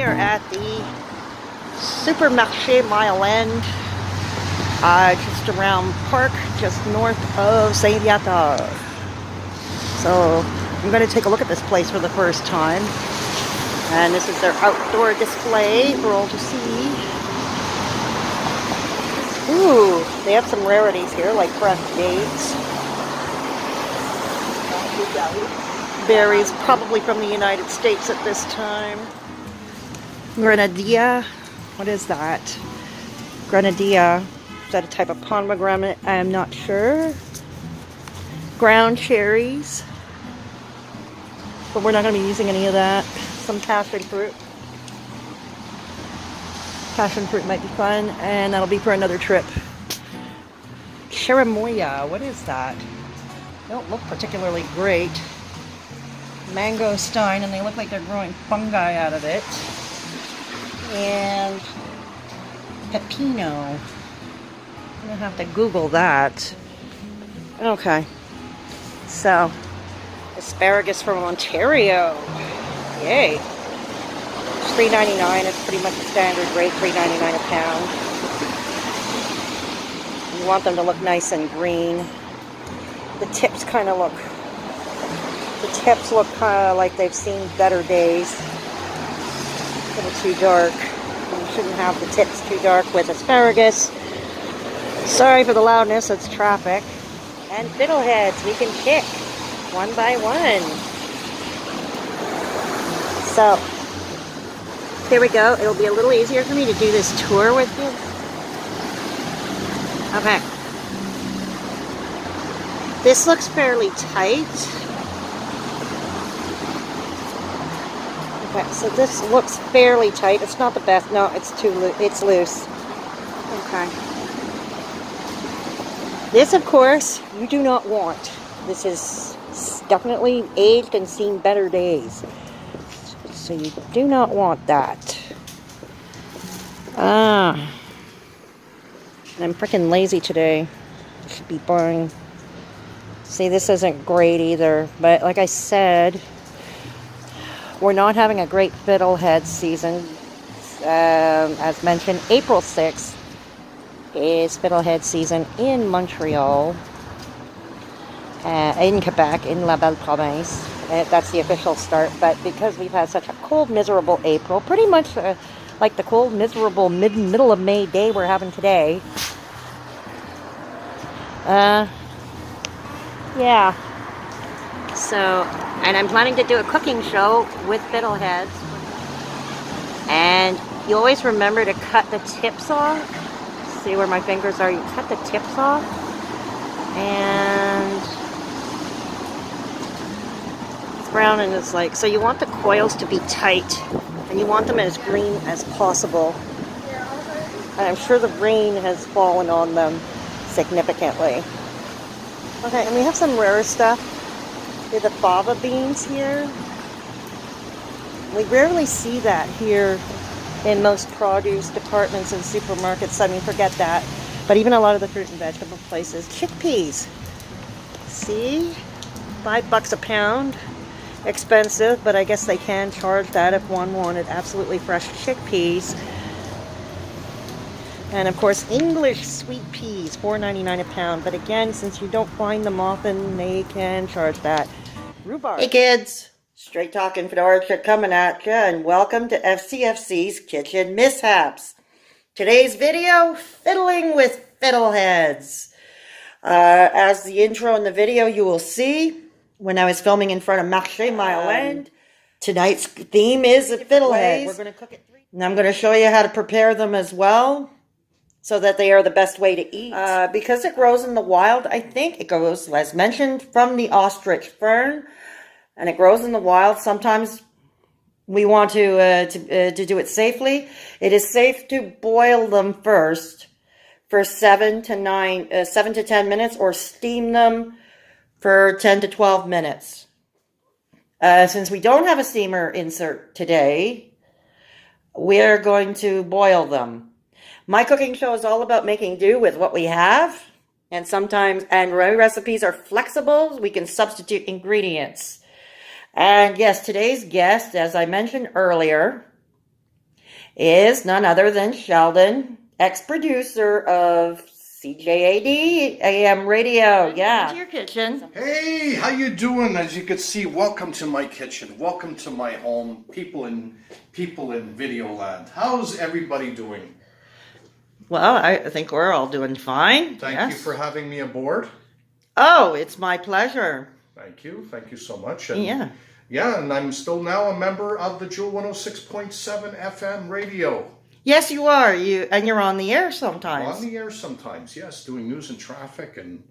we are at the Supermarché Mile End, just around Park, just north of Saint-Viateur. So I'm going to take a look at this place for the first time. And this is their outdoor display for all to see. Ooh, they have some rarities here, like fresh dates. Berries, probably from the United States at this time. Grenadilla. What is that? Grenadilla. Is that a type of pomegranate? I am not sure. Ground cherries. But we're not going to be using any of that. Some passion fruit. Passion fruit might be fun, and that'll be for another trip. Cherimoya, what is that? They don't look particularly great. Mangosteen, and they look like they're growing fungi out of it. And pepino. I'm gonna have to Google that. Okay. So, asparagus from Ontario. Yay. It's $3.99. It's pretty much a standard rate, $3.99 a pound. You want them to look nice and green. The tips kind of look, like they've seen better days. A little too dark. You shouldn't have the tips too dark with asparagus. Sorry for the loudness, it's traffic. And fiddleheads, we can pick one by one. So, here we go. It'll be a little easier for me to do this tour with you. Okay. This looks fairly tight. Okay, so this looks fairly tight. It's not the best. No, it's too loose. It's loose. Okay. This, of course, you do not want. This is definitely aged and seen better days. So you do not want that. I'm freaking lazy today. I should be buying. See, this isn't great either. But like I said, we're not having a great Fiddleheads season. As mentioned, April 6th is Fiddlehead season in Montreal. In Quebec, in La Belle Province. That's the official start, but because we've had such a cold, miserable April, pretty much like the cold, miserable middle of May day we're having today. Yeah. So, and I'm planning to do a cooking show with Fiddleheads. And you always remember to cut the tips off. See where my fingers are? You cut the tips off. And brown, and it's like, so you want the coils to be tight and you want them as green as possible. And I'm sure the rain has fallen on them significantly. Okay, and we have some rare stuff. We have the fava beans here. We rarely see that here in most produce departments and supermarkets. I mean, forget that. But even a lot of the fruit and vegetable places. Chickpeas. See? $5 a pound. Expensive, but I guess they can charge that if one wanted absolutely fresh chickpeas. And of course, English sweet peas, $4.99 a pound. But again, since you don't find them often, they can charge that. Rhubarb. Hey kids, Straight Talking Fedora coming at ya, and welcome to FCFC's Kitchen Mishaps. Today's video, Fiddling with Fiddleheads. As the intro in the video you will see, when I was filming in front of Marché Mile End, tonight's theme is a fiddlehead. We're going to cook it. And I'm going to show you how to prepare them as well, so that they are the best way to eat. Because it grows in the wild, I think it goes, as mentioned, from the ostrich fern, and it grows in the wild. Sometimes we want to do it safely. It is safe to boil them first for 7 to 10 minutes, or steam them for 10 to 12 minutes. Since we don't have a steamer insert today, we're going to boil them. My cooking show is all about making do with what we have, and sometimes, and recipes are flexible. We can substitute ingredients. And yes, today's guest, as I mentioned earlier, is none other than Sheldon, ex-producer of CJAD AM radio. Yeah. Into your kitchen. Hey, how you doing? As you can see, welcome to my kitchen. Welcome to my home. People in video land. How's everybody doing? Well, I think we're all doing fine. Thank you for having me aboard. Oh, it's my pleasure. Thank you. Thank you so much. And yeah, and I'm still now a member of the Jewel 106.7 FM radio. Yes, you are. You're on the air sometimes. On the air sometimes, yes. Doing news and traffic, and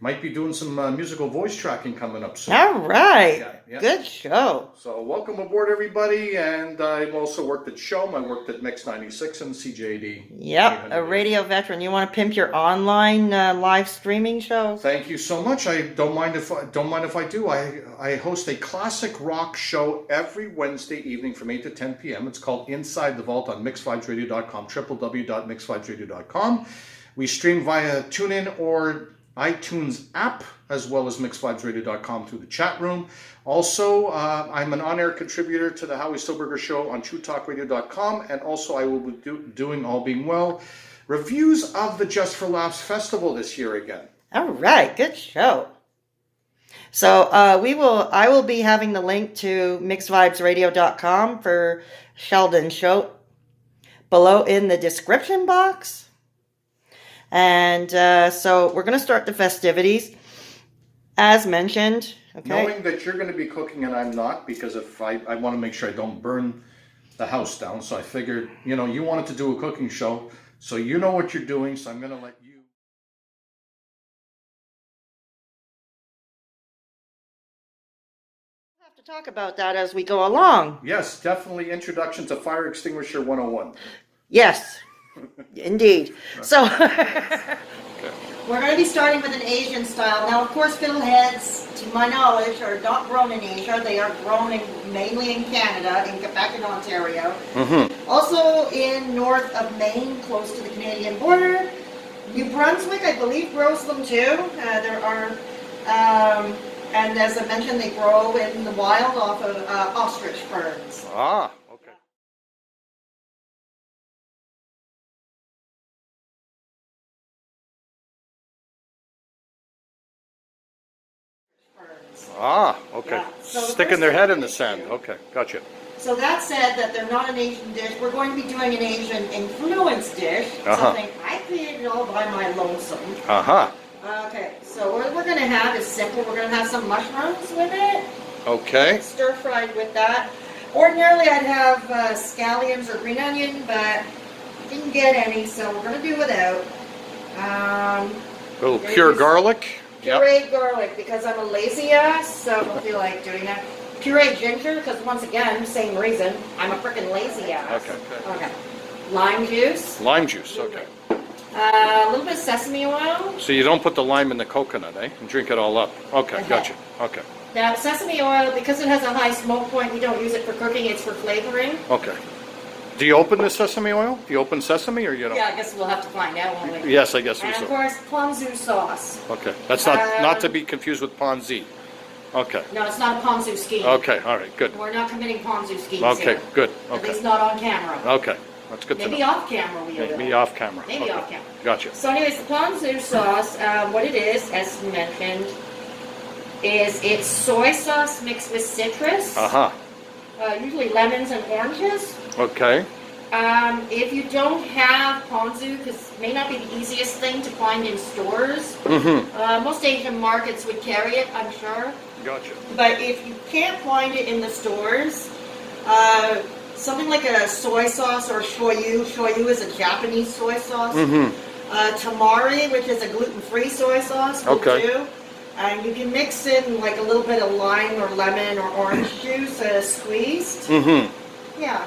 might be doing some musical voice tracking coming up soon. All right. Yeah. Good show. So welcome aboard, everybody. And I've also worked at Shom. I worked at Mix 96 and CJD. Yep, a radio veteran. You want to pimp your online live streaming show? Thank you so much. I don't mind if I do. I host a classic rock show every Wednesday evening from 8 to 10 p.m. It's called Inside the Vault on mixvibesradio.com, www.mixvibesradio.com. We stream via TuneIn or iTunes app, as well as mixvibesradio.com through the chat room. Also, I'm an on-air contributor to the Howie Silbiger Show on TrueTalkRadio.com, and also I will be doing, all being well, reviews of the Just for Laughs Festival this year again. All right, good show. So I will be having the link to mixvibesradio.com for Sheldon's show below in the description box. And so we're going to start the festivities, as mentioned. Okay. Knowing that you're going to be cooking and I'm not, because if I want to make sure I don't burn the house down. So I figured, you wanted to do a cooking show, so you know what you're doing, so I'm going to let you. We'll have to talk about that as we go along. Yes, definitely Introduction to Fire Extinguisher 101. Yes. Indeed. So we're going to be starting with an Asian style. Now, of course, Fiddleheads, to my knowledge, are not grown in Asia. They are grown mainly in Canada, in Quebec and Ontario. Mm-hmm. Also in north of Maine, close to the Canadian border. New Brunswick, I believe, grows them too. And as I mentioned, they grow in the wild off of ostrich ferns. Ah. Okay. Yeah. So sticking their head in the sand. Okay, gotcha. So that said that they're not an Asian dish. We're going to be doing an Asian influenced dish. Something I created all by my lonesome. Okay, so what we're going to have is simple. We're going to have some mushrooms with it. Okay. Stir fried with that. Ordinarily I'd have scallions or green onion, but didn't get any, so we're going to do without. A little pure garlic. Pureed garlic, because I'm a lazy ass, so I don't feel like doing that. Pureed ginger, because once again, same reason, I'm a freaking lazy ass. Okay. Lime juice. Lime juice, okay. A little bit of sesame oil. So you don't put the lime in the coconut, eh? And drink it all up. Okay, gotcha. Okay. Now, sesame oil, because it has a high smoke point, we don't use it for cooking, it's for flavoring. Okay. Do you open the sesame oil? Do you open sesame or you don't? Yeah, I guess we'll have to find out, won't we? Yes, I guess we will. And so. of course, ponzu sauce. Okay. That's not to be confused with Ponzi. Okay. No, it's not a ponzu scheme. Okay, all right, good. We're not committing ponzu schemes Okay, here. good. At least not on camera. Okay, that's good to know. Maybe off camera we will. Maybe off camera. Maybe off camera. Gotcha. So anyways, the ponzu sauce, what it is, as mentioned, is it's soy sauce mixed with citrus. Usually lemons and oranges. Okay. If you don't have ponzu, because it may not be the easiest thing to find in stores, most Asian markets would carry it, I'm sure. Gotcha. But if you can't find it in the stores, something like a soy sauce or shoyu. Shoyu is a Japanese soy sauce. Tamari, which is a gluten-free soy sauce, will do. And you can mix in like a little bit of lime or lemon or orange juice squeezed. Yeah.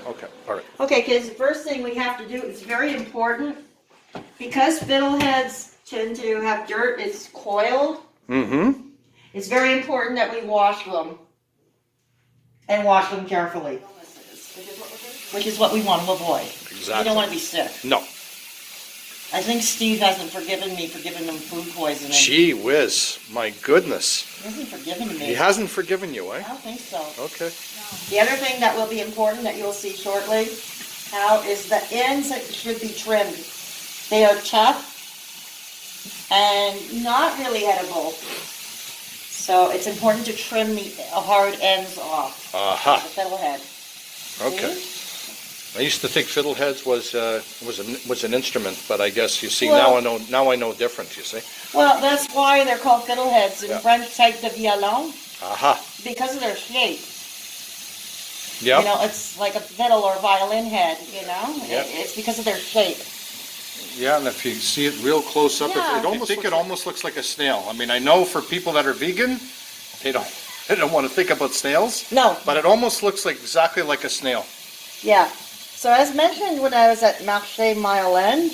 Okay, all right. Okay, kids, the first thing we have to do is very important. Because fiddleheads tend to have dirt, it's coiled. It's very important that we wash them. And wash them carefully. Which is what we want to avoid. Exactly. You don't want to be sick. No. I think Steve hasn't forgiven me for giving him food poisoning. Gee whiz, my goodness. He hasn't forgiven me. He hasn't forgiven you, eh? I don't think so. Okay. The other thing that will be important that you'll see shortly, how is the ends that should be trimmed. They are tough and not really edible. So it's important to trim the hard ends off. Aha. The fiddlehead. Okay. See? I used to think fiddleheads was an instrument, but I guess you see Well, now I know different. You see. Well, that's why they're called fiddleheads in Yeah. French type de violon, Aha. because of their shape. Yep. You know, it's like a fiddle or violin head, you know? Yep. It's because of their shape. Yeah, and if you see it real close up, Yeah. it almost looks like a snail. I mean, I know for people that are vegan, they don't want to think about snails. No. But it almost looks like exactly like a snail. Yeah. So as mentioned when I was at Marché Mile End,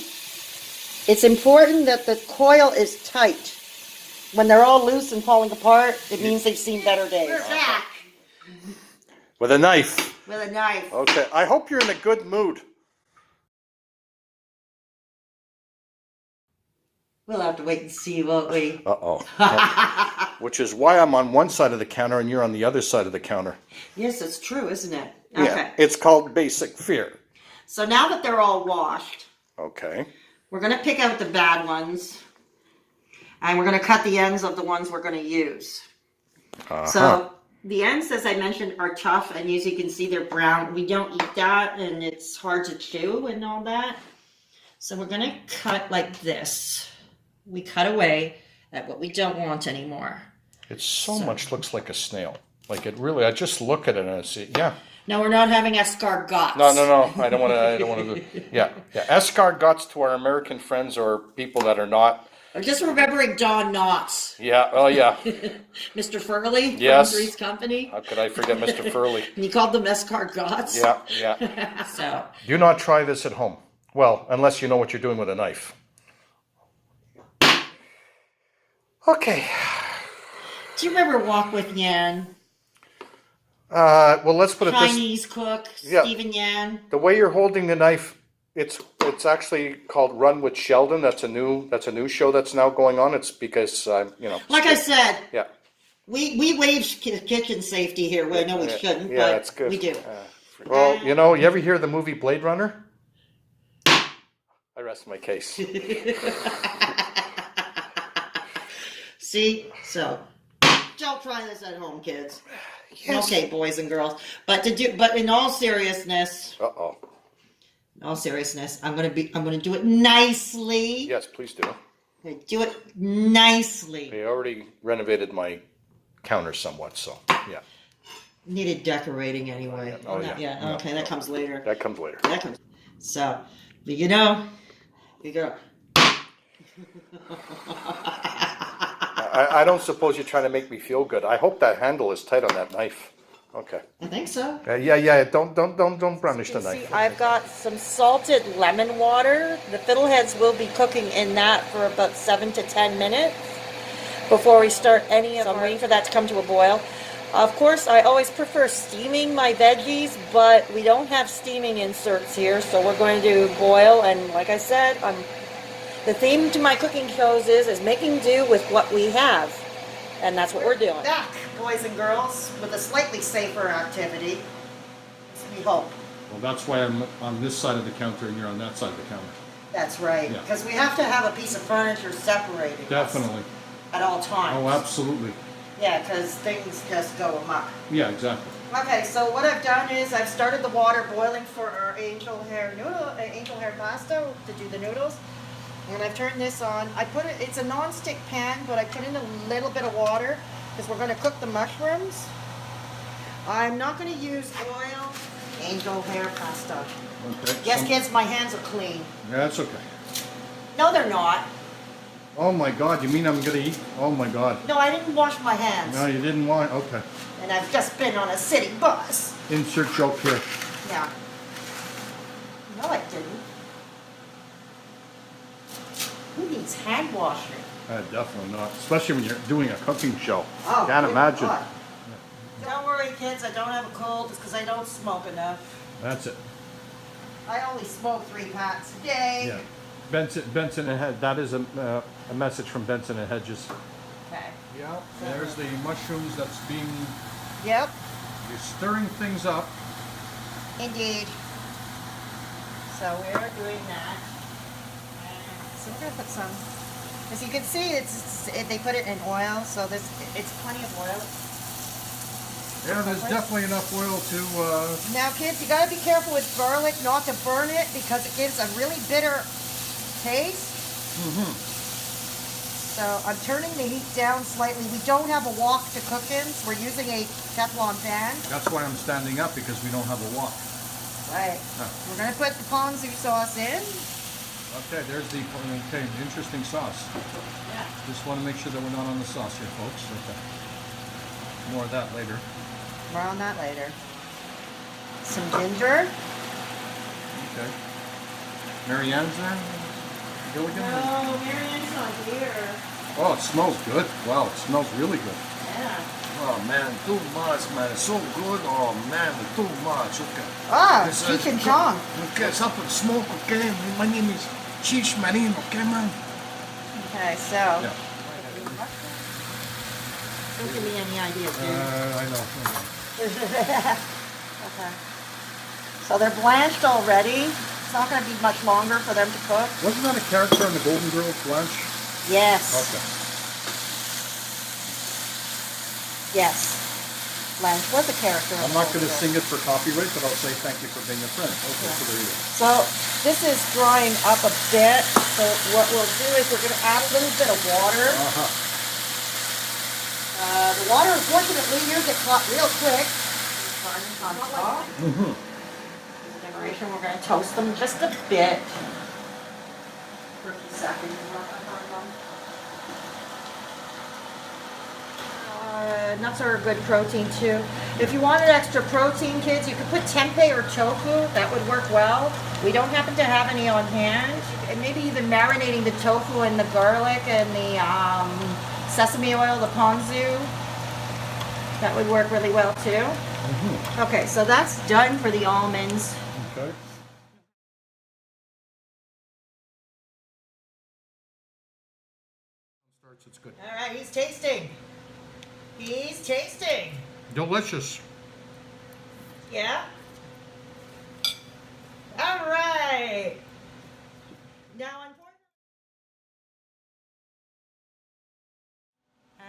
it's important that the coil is tight. When they're all loose and falling apart, it means they've seen better days. We're back With a knife. With a knife. Okay. I hope you're in a good mood. We'll have to wait and see, won't we? Uh-oh. Which is why I'm on one side of the counter and you're on the other side of the counter. Yes, it's true, isn't it? Yeah. Okay. It's called basic fear. So now that they're all washed, Okay. we're going to pick out the bad ones. And we're going to cut the ends of the ones we're going to use. Uh-huh. So the ends, as I mentioned, are tough. And as you can see, they're brown. We don't eat that. And it's hard to chew and all that. So we're going to cut like this. We cut away at what we don't want anymore. It so much looks like a snail. Like it really, I just look at it and I see, yeah. No, we're not having escargots. No. I don't want to do, yeah. Escargots to our American friends or people that are not. I'm just remembering Don Knotts. Yeah, oh yeah. Mr. Furley Yes. from Three's Company. How could I forget Mr. Furley? And he called them escargots. Yeah. So, Do not try this at home. Well, unless you know what you're doing with a knife. Okay. do you remember Walk with Yan? Well, let's put it this. Chinese cook, Yeah. Stephen Yan. The way you're holding the knife, it's actually called Run with Sheldon. That's a new show that's now going on. It's because Like I said, yeah. we waive kitchen safety here. Well, I know we shouldn't, Yeah, but that's good. we do. Well, you ever hear the movie Blade Runner? I rest my case. See? So, don't try this at home, kids. Yes. Okay, boys and girls. But in all seriousness, Uh-oh. I'm gonna do it nicely. Yes, please do. I'm gonna do it nicely. I already renovated my counter somewhat, so yeah. Needed decorating anyway. Oh, yeah. No, Okay, that comes later. That comes later. That comes. So, you go. I don't suppose you're trying to make me feel good. I hope that handle is tight on that knife. Okay. I think so. Yeah. Don't brownish the See, knife. I've got some salted lemon water. The fiddleheads will be cooking in that for about 7 to 10 minutes before we start any of them. I'm waiting for that to come to a boil. Of course, I always prefer steaming my veggies, but we don't have steaming inserts here, so we're going to boil. And like I said, the theme to my cooking shows is making do with what we have. And that's what we're doing. Back, boys and girls, with a slightly safer activity. We hope. Well, that's why I'm on this side of the counter and you're on that side of the counter. That's right. Yeah. Because we have to have a piece of furniture separating us Definitely. at all times. Oh, absolutely. Yeah, because things just go amok. Yeah, exactly. Okay, so what I've done is I've started the water boiling for our angel hair pasta to do the noodles. And I've turned this on. It's a non-stick pan, but I put in a little bit of water because we're going to cook the mushrooms. I'm not going to use oil. Angel hair pasta. Okay. Yes, kids, my hands are clean. Yeah, that's okay. No, they're not. Oh my God, you mean I'm gonna eat? Oh my God. No, I didn't wash my hands. No, you didn't want, okay. And I've just been on a city bus. Insert joke here. Yeah. No, I didn't. Who needs hand washing? Definitely not, especially when you're doing a cooking show. Oh, Can't good imagine. God. Don't worry, kids, I don't have a cold. It's because I don't smoke enough. That's it. I only smoke 3 packs a day. Yeah. Benson and Hedges. That is a message from Benson and Hedges. Okay. Yeah, there's the mushrooms that's being... Yep. You're stirring things up. Indeed. So we're doing that. So we're gonna put some. As you can see, they put it in oil, so it's plenty of oil. Yeah, there's definitely enough oil to... Now, kids, you gotta be careful with garlic not to burn it because it gives a really bitter taste. Mm-hmm. So I'm turning the heat down slightly. We don't have a wok to cook in, so we're using a Teflon pan. That's why I'm standing up, because we don't have a wok. Right. Huh. We're gonna put the ponzu sauce in. Okay, there's the interesting sauce. Yeah. Just want to make sure that we're not on the sauce here, folks. Okay. More of that later. More on that later. Some ginger. Okay. Marianne's there? Go again? No, Marianne's not here. Oh, it smells good. Wow, it smells really good. Yeah. Oh man, too much, man. It's so good. Oh man, too much. Okay. Ah, It's, Cheech and Chong. Okay, something smoke, okay? My name is Cheech Marine, okay, man? Okay, so. Yeah. Don't give me any ideas, dude. I know. Okay. So they're blanched already. It's not going to be much longer for them to cook. Wasn't that a character in the Golden Girls, Blanche? Yes. Okay. Yes. Blanche was a character. I'm not going to sing it for copyright, but I'll say thank you for being a friend. Okay, so there you go. So this is drying up a bit. So what we'll do is we're going to add a little bit of water. Uh-huh. The water, unfortunately, here gets hot real quick. On top. Mm-hmm. Decoration, we're going to toast them just a bit. For a few seconds. Nuts are a good protein too. If you wanted extra protein, kids, you could put tempeh or tofu. That would work well. We don't happen to have any on hand. And maybe even marinating the tofu and the garlic and the sesame oil, the ponzu. That would work really well too. Mm-hmm. Okay, so that's done for the almonds. Okay. It's good. All right, he's tasting. He's tasting. Delicious. Yeah? All right. Now,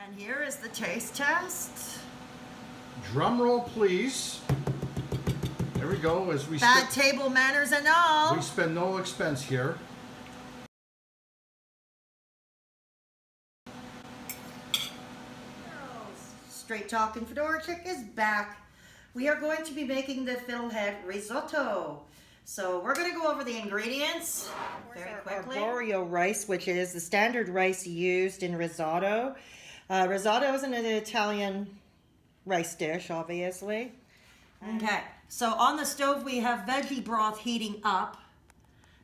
and here is the taste test. Drum roll, please. There we go. As we Bad table manners and all. we spend no expense here. Straight Talking Fedora Chick is back. We are going to be making the Fiddlehead risotto. So we're going to go over the ingredients very quickly. Our Vaudreuil rice, which is the standard rice used in risotto. Risotto is an Italian rice dish, obviously. Okay, so on the stove we have veggie broth heating up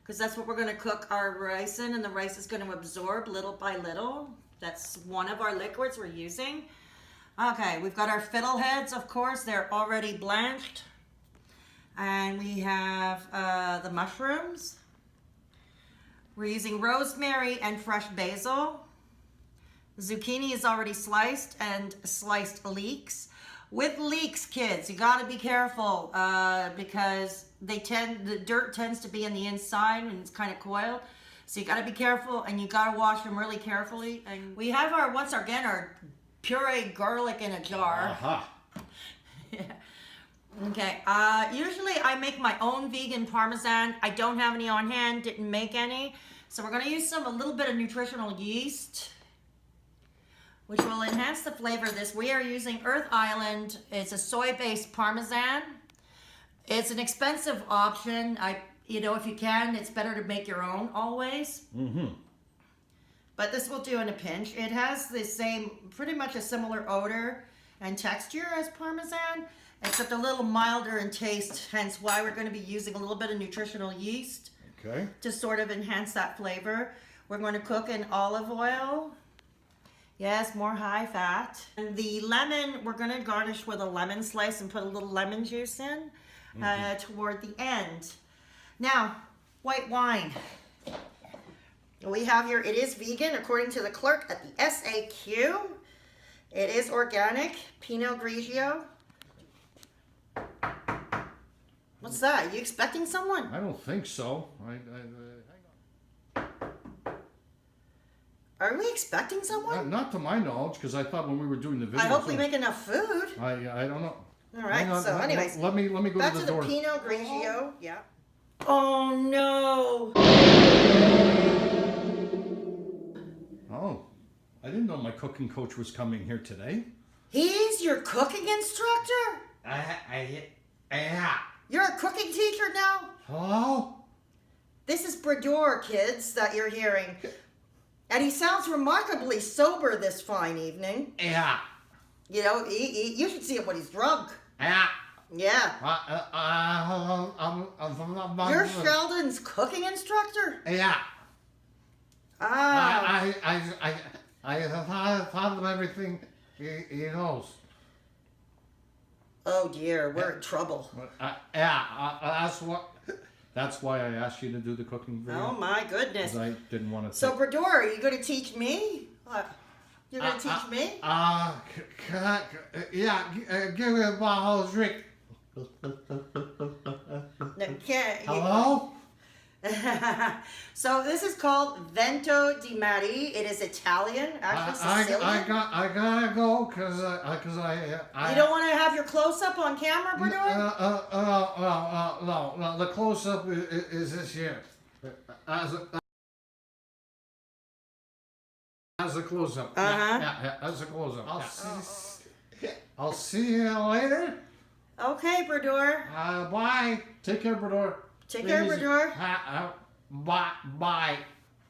because that's what we're going to cook our rice in, and the rice is going to absorb little by little. That's one of our liquids we're using. Okay, we've got our fiddleheads, of course. They're already blanched. And we have the mushrooms. We're using rosemary and fresh basil. Zucchini is already sliced, and sliced leeks. With leeks, kids, you got to be careful because the dirt tends to be in the inside and it's kind of coiled. So you got to be careful, and you got to wash them really carefully. And we have our pureed garlic in a jar. Uh-huh. Yeah. Okay, usually I make my own vegan Parmesan. I don't have any on hand, didn't make any. So we're gonna use a little bit of nutritional yeast, which will enhance the flavor of this. We are using Earth Island. It's a soy-based Parmesan. It's an expensive option. If you can, it's better to make your own always. Mm-hmm. But this will do in a pinch. It has the same, pretty much a similar odor and texture as Parmesan, except a little milder in taste, hence why we're going to be using a little bit of nutritional yeast to sort of enhance that flavor. We're going to cook in olive oil. Yes, more high fat. And the lemon, we're going to garnish with a lemon slice and put a little lemon juice in toward the end. Now, white wine. We have here, it is vegan according to the clerk at the SAQ. It is organic, Pinot Grigio. What's that? Are you expecting someone? I don't think so. Hang on. Are we expecting someone? Not to my knowledge, because I thought when we were doing the video. I hope we make enough food. I don't know. All right. So, anyways, let me go back to to the door. the Pinot Grigio. Yeah. Oh no. Oh, I didn't know my cooking coach was coming here today. He's your cooking instructor? Yeah. You're a cooking teacher now? Hello? This is Brador, kids, that you're hearing. And he sounds remarkably sober this fine evening. Yeah. You know, you should see him when he's drunk. Yeah. Yeah. You're You're Sheldon's cooking instructor? Yeah. Ah. I thought of everything he knows. Oh dear, we're in trouble. That's why I asked you to do the cooking video. Oh my goodness. 'Cause I didn't want to. So Brador, are you going to teach me? You're going to teach me? Give me a bottle of drink. No, can't. Hello? So this is called Vento di Mare. It is Italian, actually Sicilian. I gotta go because You don't want to have your close up on camera, Brador? No. The close up is this here. As a close up. Yeah, as a close up. I'll see you later. Okay, Brador. Bye. Take care, Brador. Take care, Brador. Bye.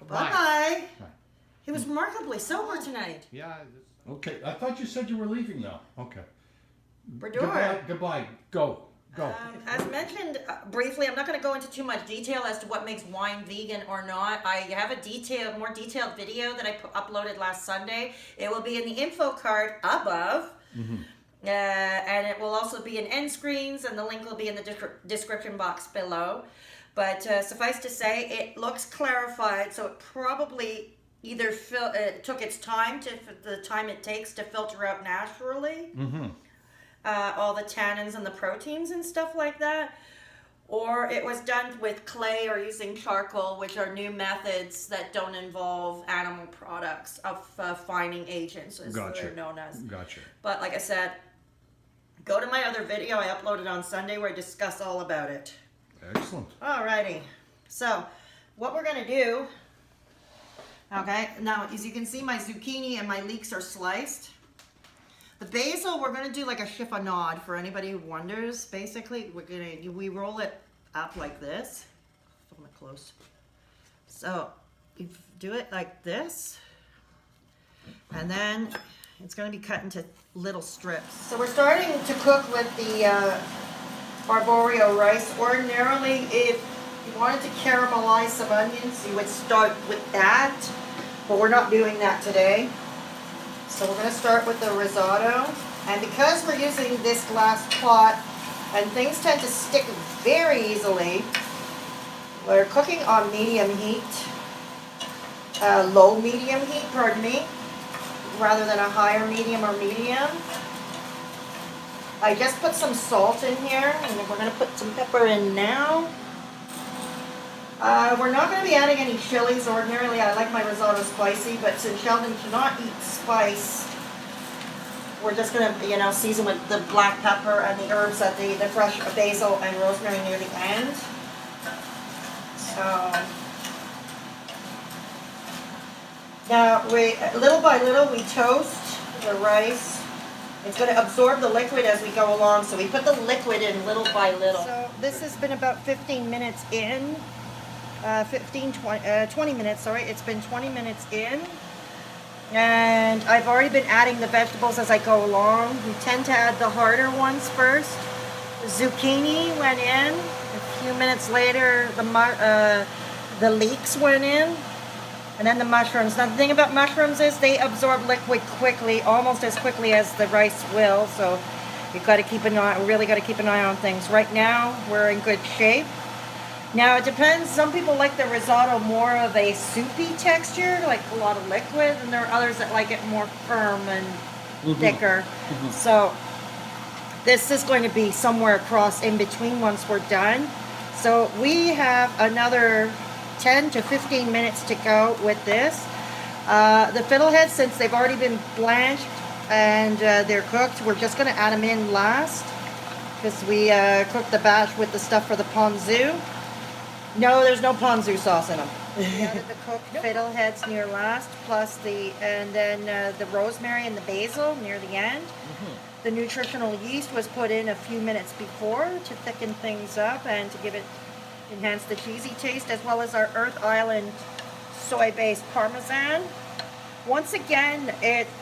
Bye-bye. He was remarkably sober tonight. Yeah. Okay. I thought you said you were leaving now. Okay. Brador. Goodbye. Go. As mentioned briefly, I'm not going to go into too much detail as to what makes wine vegan or not. I have a more detailed video that I uploaded last Sunday. It will be in the info card above. Mm-hmm. And it will also be in end screens, and the link will be in the description box below. But suffice to say, it looks clarified, so it probably either took its time the time it takes to filter out naturally, all the tannins and the proteins and stuff like that, or it was done with clay or using charcoal, which are new methods that don't involve animal products of fining agents, as they're known as. Gotcha. But like I said, go to my other video I uploaded on Sunday where I discuss all about it. Excellent. Alrighty. So, what we're going to do, okay, now as you can see my zucchini and my leeks are sliced. The basil, we're going to do like a chiffonade for anybody who wonders. Basically, we roll it up like this. Film it close. So, you do it like this. And then it's going to be cut into little strips. So we're starting to cook with the arborio rice. Ordinarily, if you wanted to caramelize some onions, you would start with that. But we're not doing that today. So we're going to start with the risotto. And because we're using this glass pot, and things tend to stick very easily, we're cooking on medium heat. Low medium heat, pardon me, rather than a higher medium or medium. I just put some salt in here, and then we're going to put some pepper in now. We're not going to be adding any chilies. Ordinarily, I like my risotto spicy, but since Sheldon cannot eat spice, we're just going to, season with the black pepper and the herbs at the fresh basil and rosemary near the end. So now, little by little, we toast the rice. It's going to absorb the liquid as we go along, so we put the liquid in little by little. So this has been about 15 minutes in. 20 minutes, sorry. It's been 20 minutes in. And I've already been adding the vegetables as I go along. We tend to add the harder ones first. The zucchini went in. A few minutes later, the leeks went in. And then the mushrooms. Now the thing about mushrooms is they absorb liquid quickly, almost as quickly as the rice will. So you've got to keep an eye, really got to keep an eye on things. Right now, we're in good shape. Now it depends. Some people like the risotto more of a soupy texture, like a lot of liquid, and there are others that like it more firm and thicker. So this is going to be somewhere across in between once we're done. So we have another 10 to 15 minutes to go with this. The fiddleheads, since they've already been blanched and they're cooked, we're just going to add them in last because we cooked the batch with the stuff for the ponzu. No, there's no ponzu sauce in them. We added the cooked fiddleheads near last, plus and then the rosemary and the basil near the end. The nutritional yeast was put in a few minutes before to thicken things up and to enhance the cheesy taste, as well as our Earth Island soy-based Parmesan. Once again,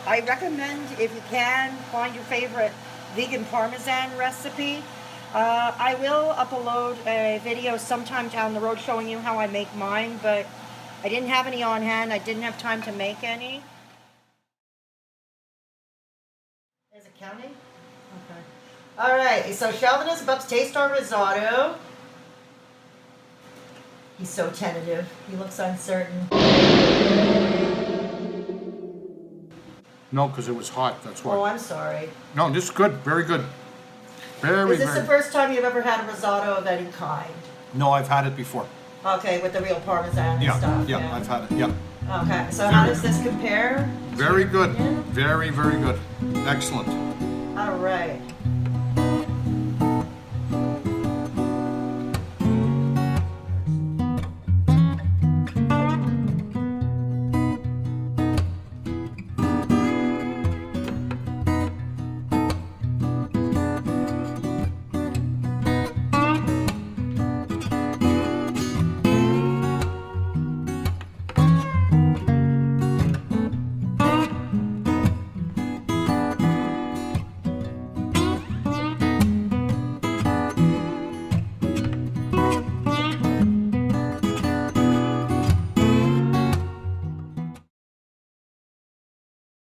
I recommend, if you can, find your favorite vegan Parmesan recipe. I will upload a video sometime down the road showing you how I make mine, but I didn't have any on hand. I didn't have time to make any. Is it counting? Okay. All right, so Sheldon is about to taste our risotto. He's so tentative. He looks uncertain. No, because it was hot, that's why. Oh, I'm sorry. No, this is good, very good. Is this the first time you've ever had a risotto of any kind? No, I've had it before. Okay, with the real Parmesan and stuff. Yeah, I've had it, yeah. Okay, so how does this compare? Very good, very, very good. Excellent. All right.